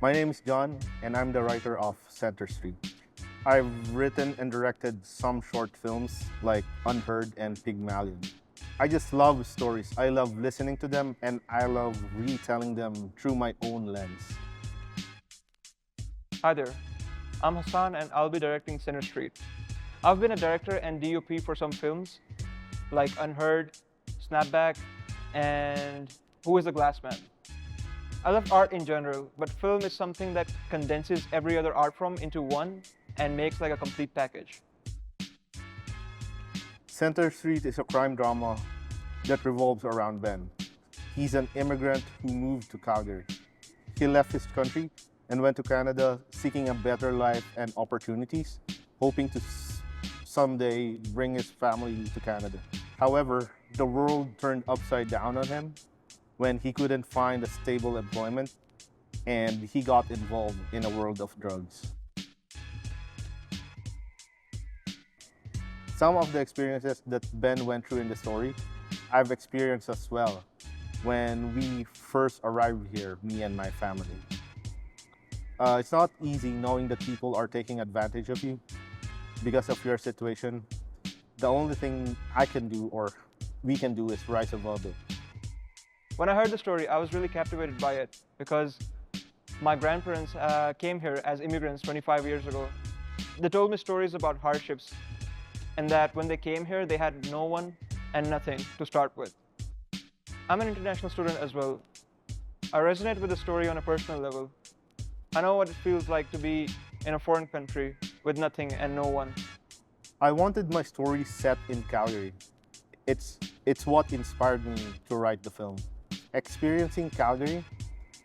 My name is John, and I'm the writer of Center Street. I've written and directed some short films like Unheard and Pygmalion. I just love stories. I love listening to them, and I love retelling them through my own lens. Hi there, I'm Hassan and I'll be directing Center Street. I've been a director and DOP for some films like Unheard, Snapback, and Who is the Glass Man? I love art in general, but film is something that condenses every other art form into one and makes like a complete package. Center Street is a crime drama that revolves around Ben. He's an immigrant who moved to Calgary. He left his country and went to Canada seeking a better life and opportunities, hoping to someday bring his family to Canada. However, the world turned upside down on him when he couldn't find a stable employment and he got involved in a world of drugs. Some of the experiences that Ben went through in the story, I've experienced as well when we first arrived here, me and my family. It's not easy knowing that people are taking advantage of you because of your situation. The only thing I can do or we can do is rise above it. When I heard the story, I was really captivated by it because my grandparents came here as immigrants 25 years ago. They told me stories about hardships and that when they came here, they had no one and nothing to start with. I'm an international student as well. I resonate with the story on a personal level. I know what it feels like to be in a foreign country with nothing and no one. I wanted my story set in Calgary. It's what inspired me to write the film. Experiencing Calgary,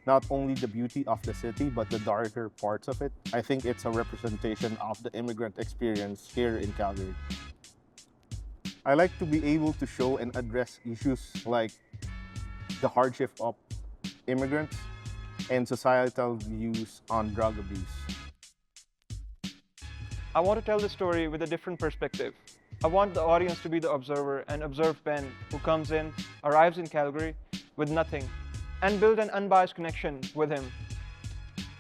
not only the beauty of the city, but the darker parts of it, I think it's a representation of the immigrant experience here in Calgary. I like to be able to show and address issues like the hardship of immigrants and societal views on drug abuse. I want to tell the story with a different perspective. I want the audience to be the observer and observe Ben, who comes in, arrives in Calgary with nothing, and build an unbiased connection with him.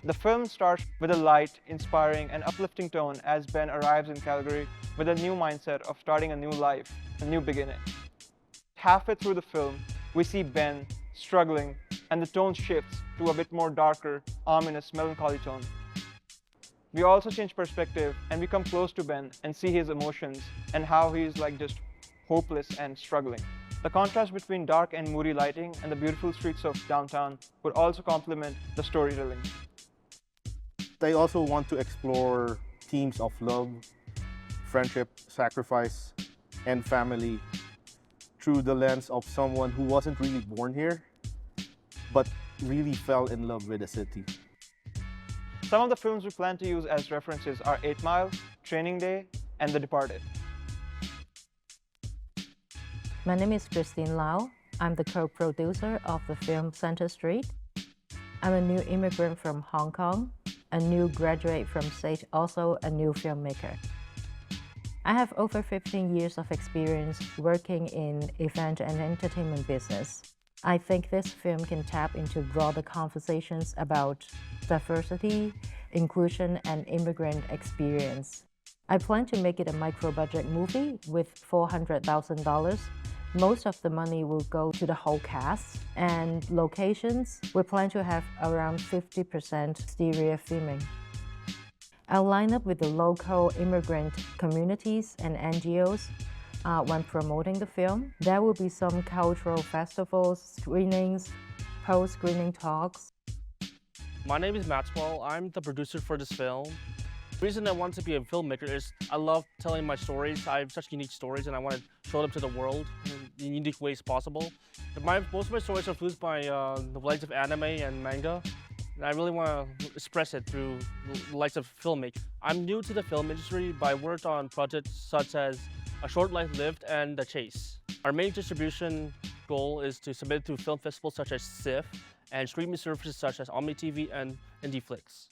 The film starts with a light, inspiring, and uplifting tone as Ben arrives in Calgary with a new mindset of starting a new life, a new beginning. Halfway through the film, we see Ben struggling, and the tone shifts to a bit more darker, ominous, melancholy tone. We also change perspective and we come close to Ben and see his emotions and how he's like just hopeless and struggling. The contrast between dark and moody lighting and the beautiful streets of downtown would also complement the storytelling. I also want to explore themes of love, friendship, sacrifice, and family through the lens of someone who wasn't really born here, but really fell in love with the city. Some of the films we plan to use as references are 8 Mile, Training Day, and The Departed. My name is Christine Lau. I'm the co-producer of the film Center Street. I'm a new immigrant from Hong Kong, a new graduate from Syed, also a new filmmaker. I have over 15 years of experience working in event and entertainment business. I think this film can tap into broader conversations about diversity, inclusion, and immigrant experience. I plan to make it a micro-budget movie with $400,000. Most of the money will go to the whole cast, and locations, we plan to have around 50% exterior filming. I'll line up with the local immigrant communities and NGOs when promoting the film. There will be some cultural festivals, screenings, post-screening talks. My name is Maxwell. I'm the producer for this film. The reason I want to be a filmmaker is I love telling my stories. I have such unique stories and I want to show them to the world in unique ways possible. Most of my stories are influenced by the likes of anime and manga. And I really want to express it through the likes of filmmaking. I'm new to the film industry, but I worked on projects such as A Short Life Lived and The Chase. Our main distribution goal is to submit to film festivals such as SIFF and streaming services such as OmniTV and IndieFlix.